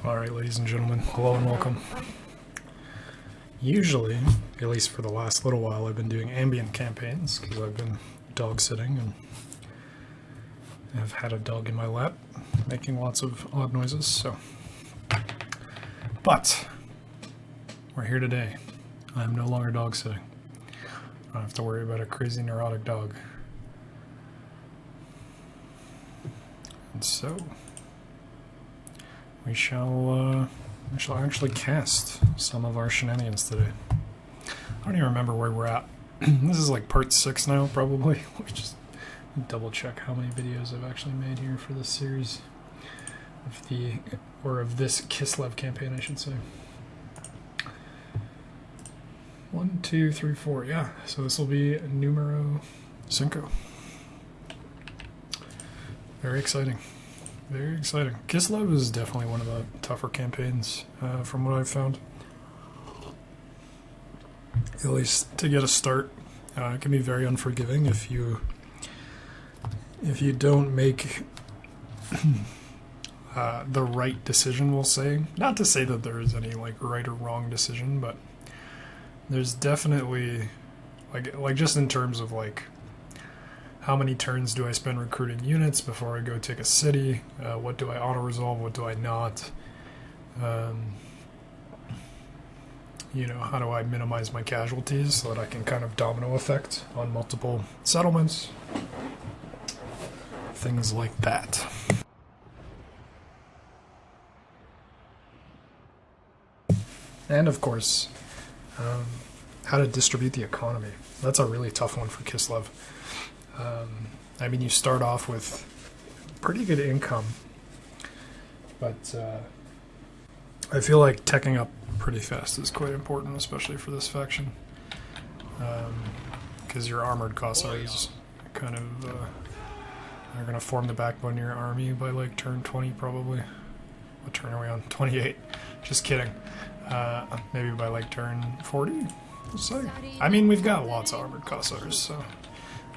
Alright, ladies and gentlemen, hello and welcome. Usually, at least for the last little while, I've been doing ambient campaigns because I've been dog sitting and I've had a dog in my lap making lots of odd noises, so. But, we're here today. I'm no longer dog sitting. I don't have to worry about a crazy neurotic dog. And so, we shall actually cast some of our shenanigans today. I don't even remember where we're at. This is like part 6 now, probably. Let me just double check how many videos I've actually made here for this series of this Kislev campaign, I should say. 1, 2, 3, 4. Yeah, so this will be numero 5. Very exciting. Very exciting. Kislev is definitely one of the tougher campaigns, from what I've found. At least to get a start. It can be very unforgiving if you don't make the right decision, we'll say. Not to say that there is any like right or wrong decision, but there's definitely like just in terms of like how many turns do I spend recruiting units before I go take a city? What do I auto-resolve? What do I not? You know, how do I minimize my casualties so that I can kind of domino effect on multiple settlements? Things like that. And of course, how to distribute the economy. That's a really tough one for Kislev. I mean, you start off with pretty good income, but I feel like teching up pretty fast is quite important, especially for this faction, because your armored Cossars kind of are going to form the backbone of your army by like turn 20 probably. What turn are we on? 28. Just kidding. Maybe by like turn 40, let's say. I mean, we've got lots of armored Cossars, so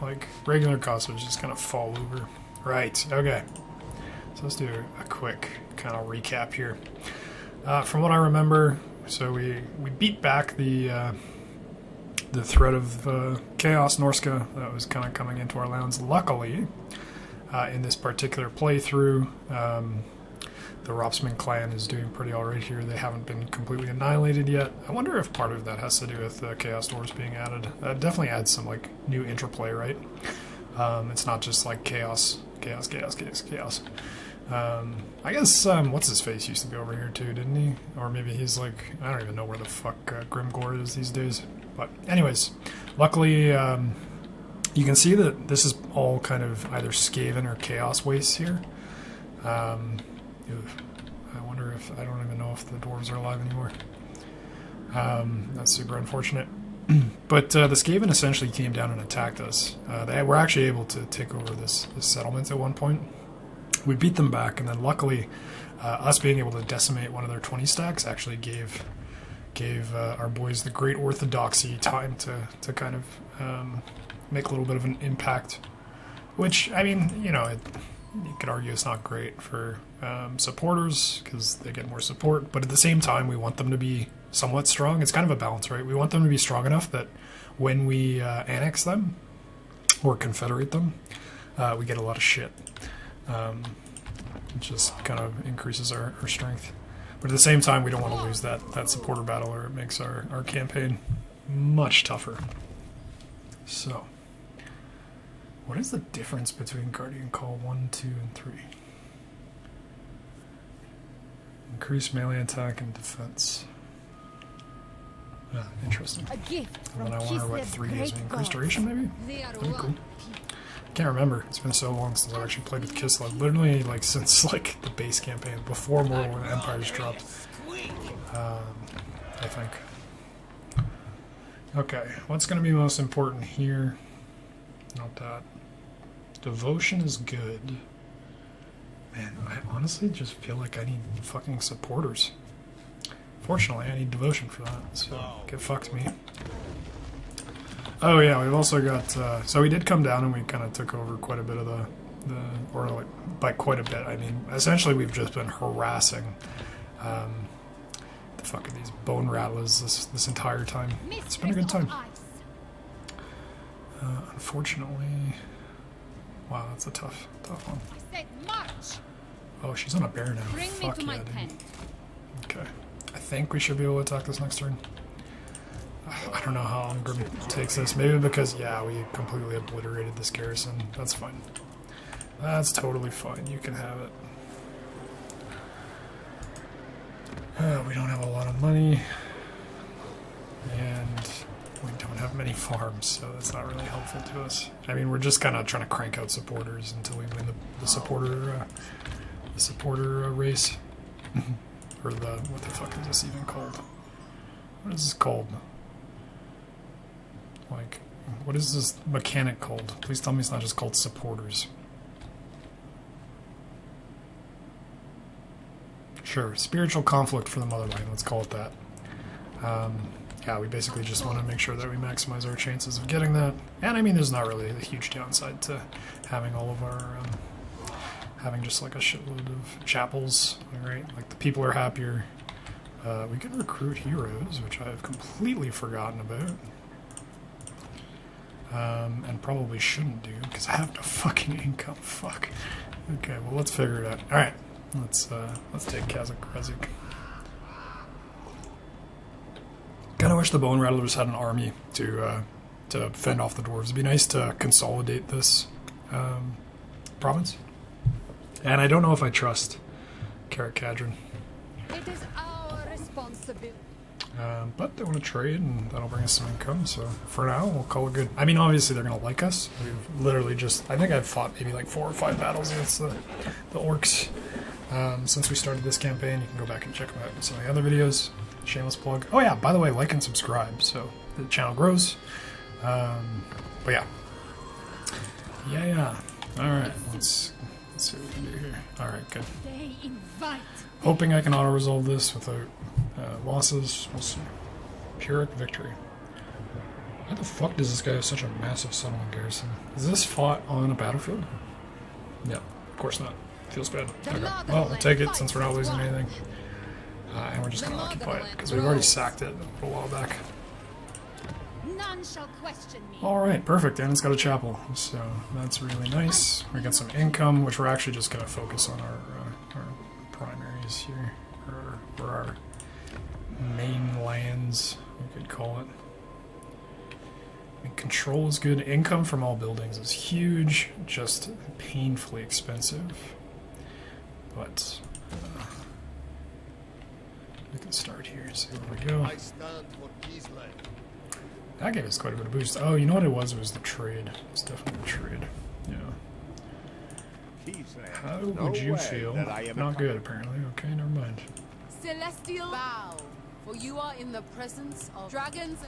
like regular Cossars just kind of fall over. Right, okay. So let's do a quick kind of recap here. From what I remember, so we beat back the threat of Chaos Norska that was kind of coming into our lands. Luckily, in this particular playthrough, the Ropsman clan is doing pretty alright here. They haven't been completely annihilated yet. I wonder if part of that has to do with Chaos Dwarves being added. That definitely adds some like new interplay, right? It's not just like chaos. I guess what's his face used to be over here too, didn't he? Or maybe he's like, I don't even know where the fuck Grimgore is these days. But anyways, luckily you can see that this is all kind of either Skaven or Chaos wastes here. I wonder if, I don't even know if the dwarves are alive anymore. That's super unfortunate. But the Skaven essentially came down and attacked us. They were actually able to take over this settlement at one point. We beat them back, and then luckily us being able to decimate one of their 20 stacks actually gave our boys the Great Orthodoxy time to kind of make a little bit of an impact. Which, I mean, you know, you could argue it's not great for supporters because they get more support, but at the same time we want them to be somewhat strong. It's kind of a balance, right? We want them to be strong enough that when we annex them or confederate them, we get a lot of shit. It just kind of increases our strength. But at the same time, we don't want to lose that supporter battle, or it makes our campaign much tougher. So, what is the difference between Guardian Call 1, 2, and 3? Increase melee attack and defense. Interesting. And then I wonder what 3 gives me. Increased duration, maybe? That'd be cool. I can't remember. It's been so long since I've actually played with Kislev. Literally, like, since, like, the base campaign, before Mortal War Empires dropped. I think. Okay, what's going to be most important here? Not that. Devotion is good. Man, I honestly just feel like I need fucking supporters. Fortunately, I need devotion for that, so get fucked me. Oh yeah, we've also got, so we did come down and we kind of took over quite a bit of or like, by quite a bit, I mean, essentially we've just been harassing The fuck are these bone rattlers this entire time? It's been a good time. Unfortunately, wow, that's a tough one. Oh, she's on a bear now. Fuck yeah, dude. Okay, I think we should be able to attack this next turn. I don't know how long Grim takes this. Maybe because, yeah, we completely obliterated this garrison. That's fine. That's totally fine. You can have it. We don't have a lot of money. And we don't have many farms, so that's not really helpful to us. I mean, we're just kind of trying to crank out supporters until we win the supporter race. Or what the fuck is this even called? What is this called? Like, what is this mechanic called? Please tell me it's not just called supporters. Sure, spiritual conflict for the motherland, let's call it that. Yeah, we basically just want to make sure that we maximize our chances of getting that. And I mean, there's not really a huge downside to having all of our, having just like a shitload of chapels, right? Like, the people are happier. We can recruit heroes, which I've completely forgotten about. And probably shouldn't do, because I have no fucking income. Fuck. Okay, well, let's figure it out. Alright, let's take Kazik. Kinda wish the Bone Rattlers had an army to fend off the dwarves. It'd be nice to consolidate this province. And I don't know if I trust Carrot Cadron. It is our responsibility. But they want to trade, and that'll bring us some income, so for now, we'll call it good. I mean, obviously, they're going to like us. We've literally just... I think I've fought maybe like 4 or 5 battles against the orcs since we started this campaign. You can go back and check them out in some of the other videos. Shameless plug. Oh yeah, by the way, like and subscribe, so the channel grows. But yeah. Yeah. Alright, let's see what we can do here. Alright, good. They invite. Hoping I can auto-resolve this without losses. We'll see. Pyrrhic victory. Why the fuck does this guy have such a massive settlement garrison? Is this fought on a battlefield? No, of course not. Feels bad. Okay. Well, we'll take it since we're not losing anything. And we're just going to occupy it, because we've already sacked it a little while back. None shall question me. Alright, perfect, and it's got a chapel, so that's really nice. We get some income, which we're actually just going to focus on our primaries here, or our main lands, you could call it. I mean, control is good. Income from all buildings is huge, just painfully expensive. But we can start here, see where we go. I stand for Kislev. That gave us quite a bit of boost. Oh, you know what it was? It was the trade. It's definitely the trade. Yeah. How would you feel? Not good, apparently. Okay, never mind. Celestial bow, for you are in the presence of dragons.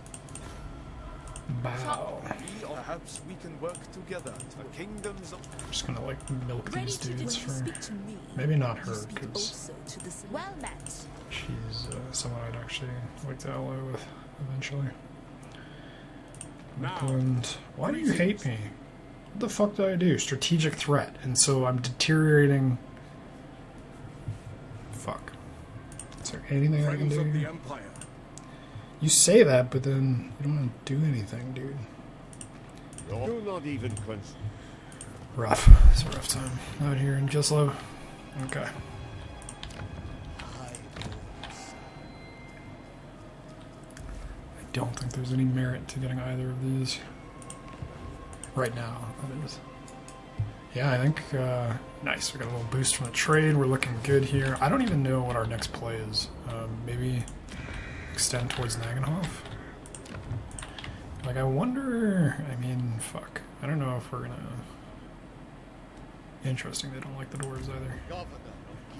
Bow. Perhaps we can work together to kingdoms of... I'm just gonna, like, milk these dudes for... Maybe not her, because Well met. she's someone I'd actually like to ally with eventually. Midland. Why do you hate me? What the fuck did I do? Strategic threat. And so I'm deteriorating... Fuck. Is there anything I can do? the Empire. You say that, but then you don't want to do anything, dude. Do not even consider. Rough. It's a rough time out here in Kislev. Okay. I don't think there's any merit to getting either of these. Right now, that is. Yeah, I think, nice. We got a little boost from the trade. We're looking good here. I don't even know what our next play is. Maybe extend towards Nagenhof? Like, I wonder... I mean, fuck. I don't know if we're gonna... Interesting, they don't like the dwarves either.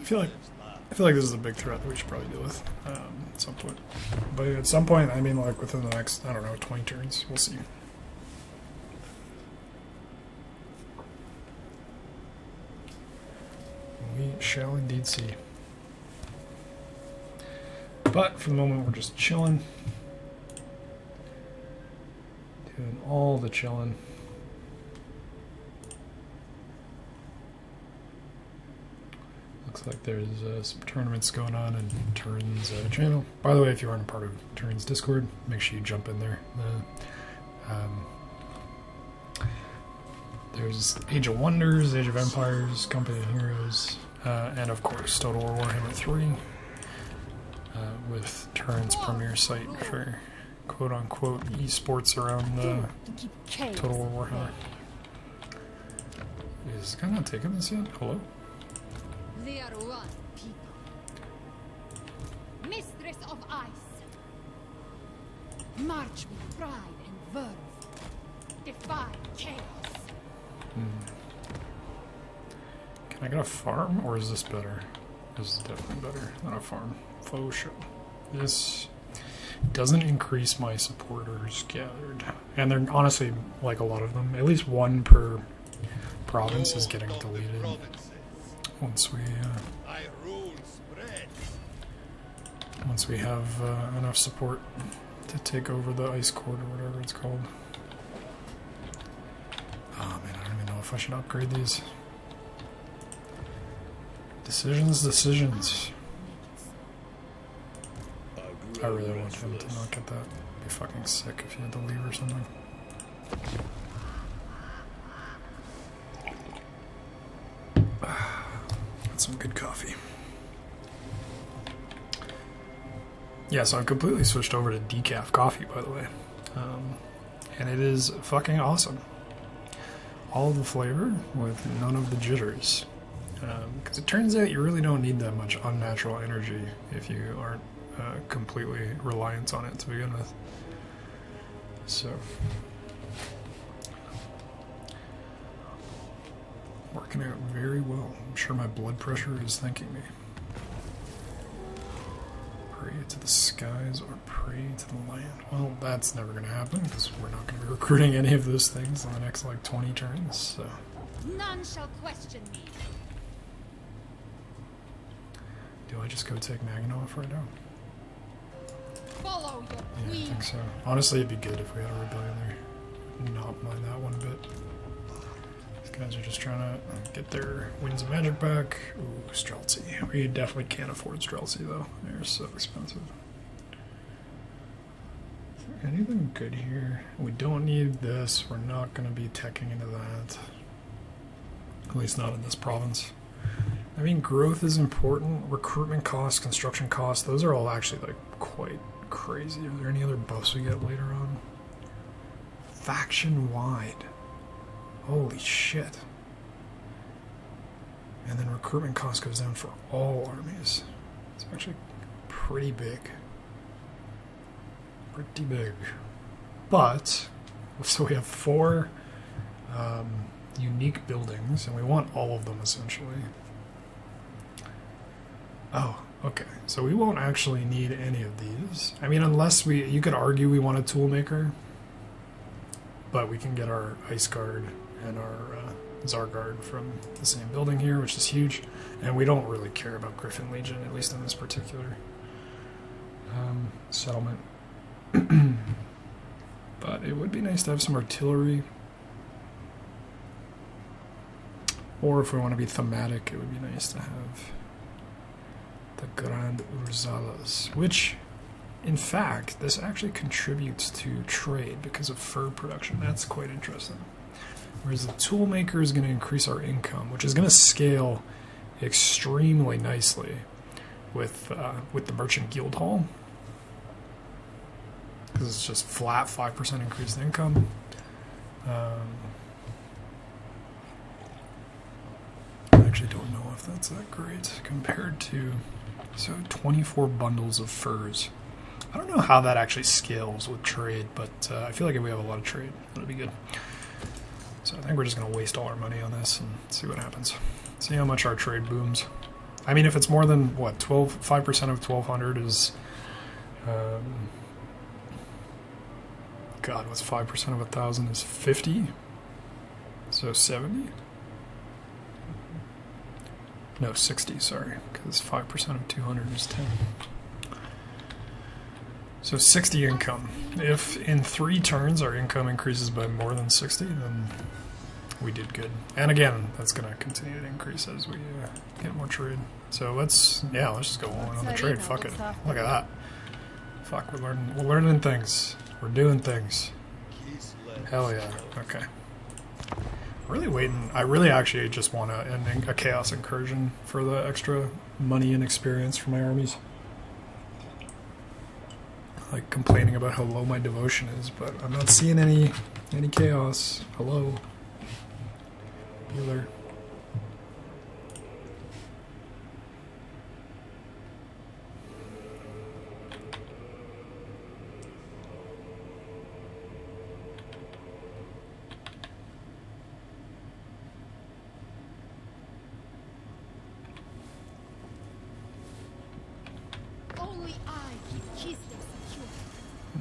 I feel like this is a big threat that we should probably deal with at some point. But at some point, I mean, like, within the next, I don't know, 20 turns. We'll see. We shall indeed see. But for the moment, we're just chilling. Doing all the chilling. Looks Looks like there's some tournaments going on in Turin's channel. By the way, if you aren't a part of Turin's Discord, make sure you jump in there. There's Age of Wonders, Age of Empires, Company of Heroes, and of course Total War Warhammer 3, with Turin's premier site for quote-unquote esports around Total War Warhammer. Is this guy not taking this yet? Hello? They are one people. Mistress of Ice. March with pride and verve. Defy chaos. Can I get a farm, or is this better? This is definitely better than a farm. Faux show. This doesn't increase my supporters gathered. And they're honestly, like a lot of them, at least one per province is getting deleted once we have enough support to take over the ice court or whatever it's called. Oh man, I don't even know if I should upgrade these. Decisions. I really want him to not get that. I'd be fucking sick if he had to leave or something. That's some good coffee. Yeah, so I've completely switched over to decaf coffee, by the way. And it is fucking awesome. All the flavor with none of the jitters. Because it turns out you really don't need that much unnatural energy if you aren't completely reliant on it to begin with. So, working out very well. I'm sure my blood pressure is thanking me. Pray to the skies or pray to the land. Well, that's never going to happen because we're not going to be recruiting any of those things in the next like 20 turns. So. None shall question me. Do I just go take Maginov right now? Follow your queen. Yeah, I think so. Honestly, it'd be good if we had a rebellion there. Not mind that one bit. These guys are just trying to get their Winds of Magic back. Ooh, Streltsy. We definitely can't afford Streltsy, though. They're so expensive. Is there anything good here? We don't need this. We're not going to be teching into that. At least not in this province. I mean, growth is important. Recruitment costs, construction costs, those are all actually, like, quite crazy. Are there any other buffs we get later on? Faction-wide. Holy shit. And then recruitment cost goes down for all armies. It's actually pretty big. Pretty big. But, so we have 4 unique buildings, and we want all of them, essentially. Oh, okay. So we won't actually need any of these. I mean, unless you could argue we want a toolmaker, but we can get our Ice Guard and our Tsar Guard from the same building here, which is huge. And we don't really care about Griffin Legion, at least in this particular settlement. But it would be nice to have some artillery. Or if we want to be thematic, it would be nice to have the Grand Urzalas, which, in fact, this actually contributes to trade because of fur production. That's quite interesting. Whereas the toolmaker is going to increase our income, which is going to scale extremely nicely with the Merchant Guild Hall, because it's just flat 5% increased income. I actually don't know if that's that great compared to... So 24 bundles of furs. I don't know how that actually scales with trade, but I feel like if we have a lot of trade, it'll be good. So I think we're just going to waste all our money on this and see what happens. See how much our trade booms. I mean, if it's more than, what, 5% of 1,200 is... God, what's 5% of 1,000 is 50? So 70? No, 60, sorry, because 5% of 200 is 10. So 60 income. If in 3 turns our income increases by more than 60, then we did good. And again, that's going to continue to increase as we get more trade. So let's just go all in on the trade. Fuck it. Look at that. Fuck, we're learning things. We're doing things. Hell yeah. Okay. Really waiting. I really actually just want to end a chaos incursion for the extra money and experience for my armies. Like complaining about how low my devotion is, but I'm not seeing any chaos. Hello. Bueller. Only I keep Kislev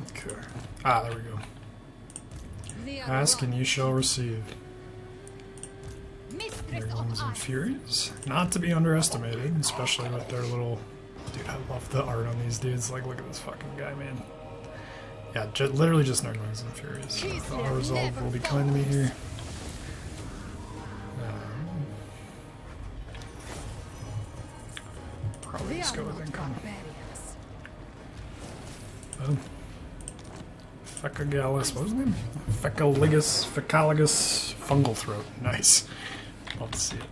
secure. Okay. Ah, there we go. Ask and you shall receive. Mistress Their of Wings and Ice. Furies. Not to be underestimated, especially with their little... Dude, I love the art on these dudes. Like, look at this fucking guy, man. Yeah, literally just Nerd Wings and Furies. The auto resolve will be kind to me here. Probably They just are go with not income. barbarians. Boom. Fecagalis, what was his name? Fecaligus fungal throat. Nice. Love to see it.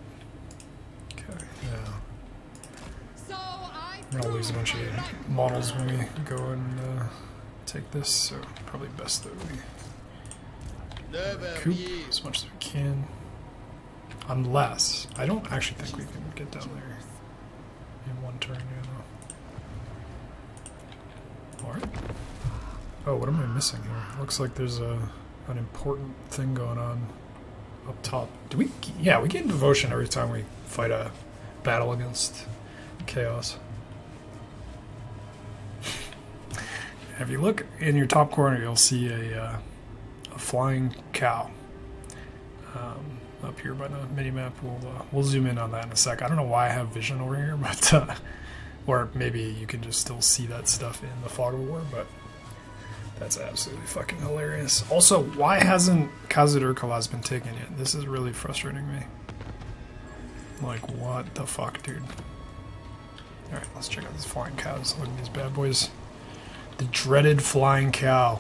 Okay, yeah. So I I'm gonna lose a bunch of models when we go and take this, so probably best that we recoup as much as we can. Unless, I don't actually think we can get down there in one turn, Alright. Oh, what am I missing here? Looks like there's an important thing going on up top. Do we? Yeah, we gain devotion every time we fight a battle against chaos. If you look in your top corner, you'll see a flying cow up here by the mini map. We'll zoom in on that in a sec. I don't know why I have vision over here, but or maybe you can just still see that stuff in the fog of war, but. That's absolutely fucking hilarious. Also, why hasn't Khazad-ur-Khalaz been taken yet? This is really frustrating me. Like, what the fuck, dude? Alright, let's check out these flying cows. Look at these bad boys. The dreaded flying cow.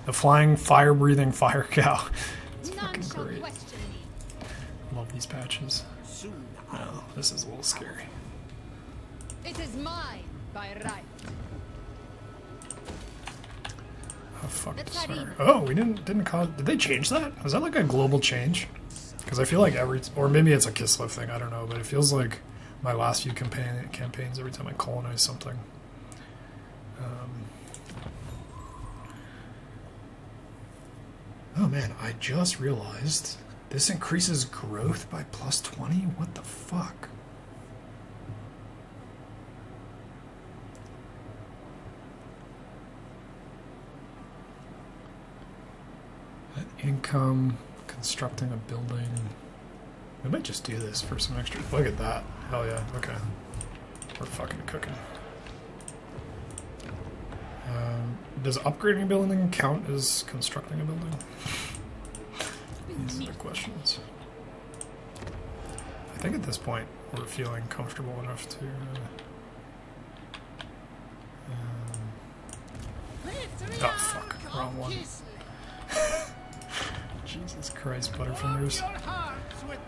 The flying, fire-breathing fire cow. It's fucking great. Love these patches. Oh, this is a little scary. It is mine by right. Oh fuck, sorry. Oh, we didn't cause... Did they change that? Was that like a global change? Because I feel like or maybe it's a Kislev thing, I don't know, but it feels like my last few campaigns every time I colonize something. Oh man, I just realized this increases growth by +20? What the fuck? Income, constructing a building. We might just do this for some extra. Look at that. Hell yeah. Okay. We're fucking cooking. Does upgrading a building count as constructing a building? These are the questions. I think at this point we're feeling comfortable enough to. Oh fuck. Wrong one. Jesus Christ, Butterfingers.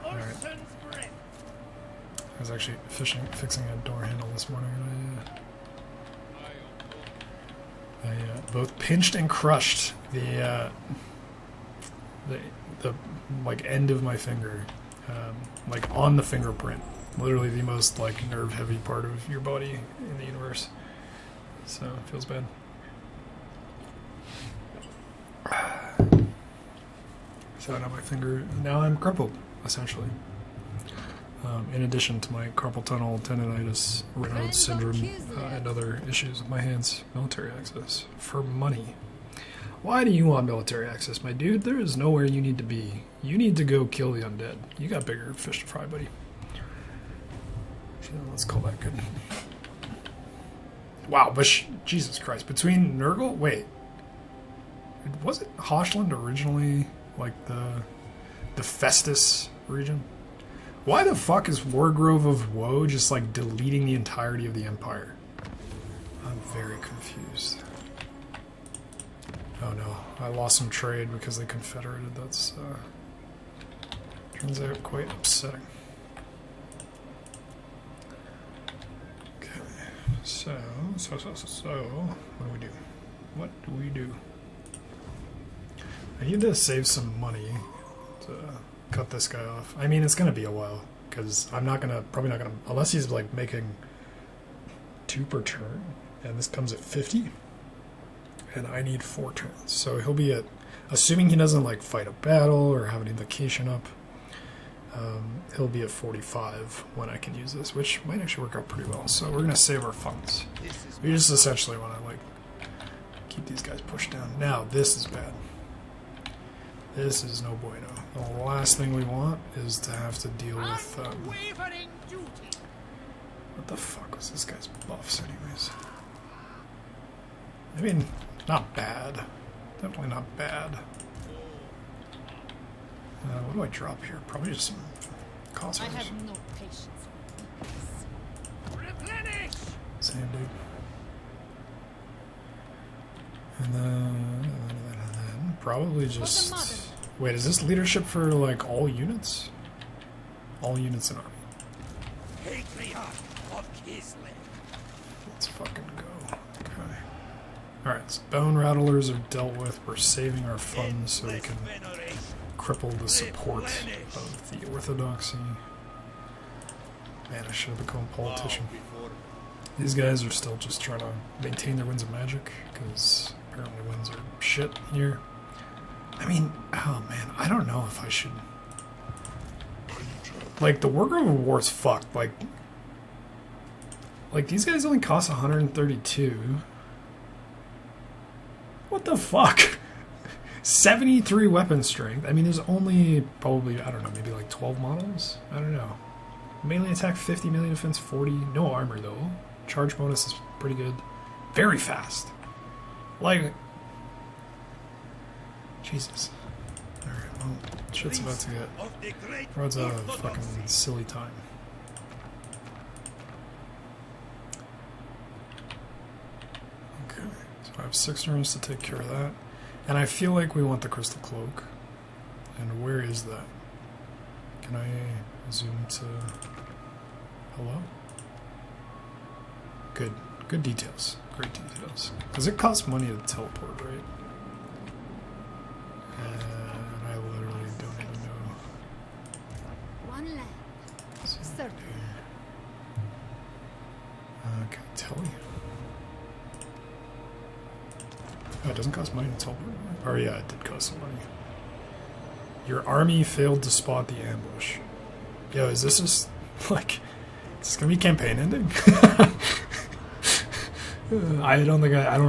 Alright. I was actually fixing a door handle this morning and I both pinched and crushed the like end of my finger, like on the fingerprint. Literally the most like nerve heavy part of your body in the universe. So it feels bad. So now my finger, now I'm crippled, essentially. In addition to my carpal tunnel, tendonitis, Raynaud's syndrome, and other issues with my hands. Military access. For money. Why do you want military access, my dude? There is nowhere you need to be. You need to go kill the undead. You got bigger fish to fry, buddy. So let's call that good. Wow, but Jesus Christ. Between Nurgle? Wait. Was it Hoshland originally, like, the the Festus region. Why the fuck is Wargrove of Woe just like deleting the entirety of the Empire? I'm very confused. Oh no, I lost some trade because they confederated. That's turns out quite upsetting. Okay, so what do we do? What do we do? I need to save some money to cut this guy off. I mean, it's gonna be a while because I'm probably not gonna, unless he's like making 2 per turn, and this comes at 50, and I need 4 turns. So he'll be at, assuming he doesn't like fight a battle or have an invocation up, he'll be at 45 when I can use this, which might actually work out pretty well. So we're gonna save our funds. We just essentially want to like keep these guys pushed down. Now this is bad. This is no bueno. The last thing we want is to have to deal with what the fuck was this guy's buffs anyways? I mean, not bad. Definitely not bad. What do I drop here? Probably just some cost. I have no patience. Same dude. And then probably just... Wait, is this leadership for like all units? All units in army. Patriarch of Kislev. Let's fucking go. Okay. Alright, so bone rattlers are dealt with. We're saving our funds so we can cripple the support of the orthodoxy. Man, I should have become a politician. These guys are still just trying to maintain their winds of magic, because apparently winds are shit here. I mean, oh man, I don't know if I should... Like, the Wargrove of War is fucked. Like, these guys only cost 132. What the fuck? 73 weapon strength. I mean, there's only probably, I don't know, maybe like 12 models? I don't know. Melee attack 50, melee defense 40. No armor, though. Charge bonus is pretty good. Very fast. Like... Jesus. Alright, well, shit's about to get... Road's out of fucking silly time. Okay, so I have 6 turns to take care of that. And I feel like we want the Crystal Cloak. And where is that? Can I zoom to... Hello? Good. Good details. Great details. Because it costs money to teleport, right? And I literally don't even know. One land. Certainly. Can I tell you? Oh, it doesn't cost money to teleport. Or yeah, it did cost some money. Your army failed to spot the ambush. Yo, is this just like... Is this gonna be campaign ending? I don't think I don't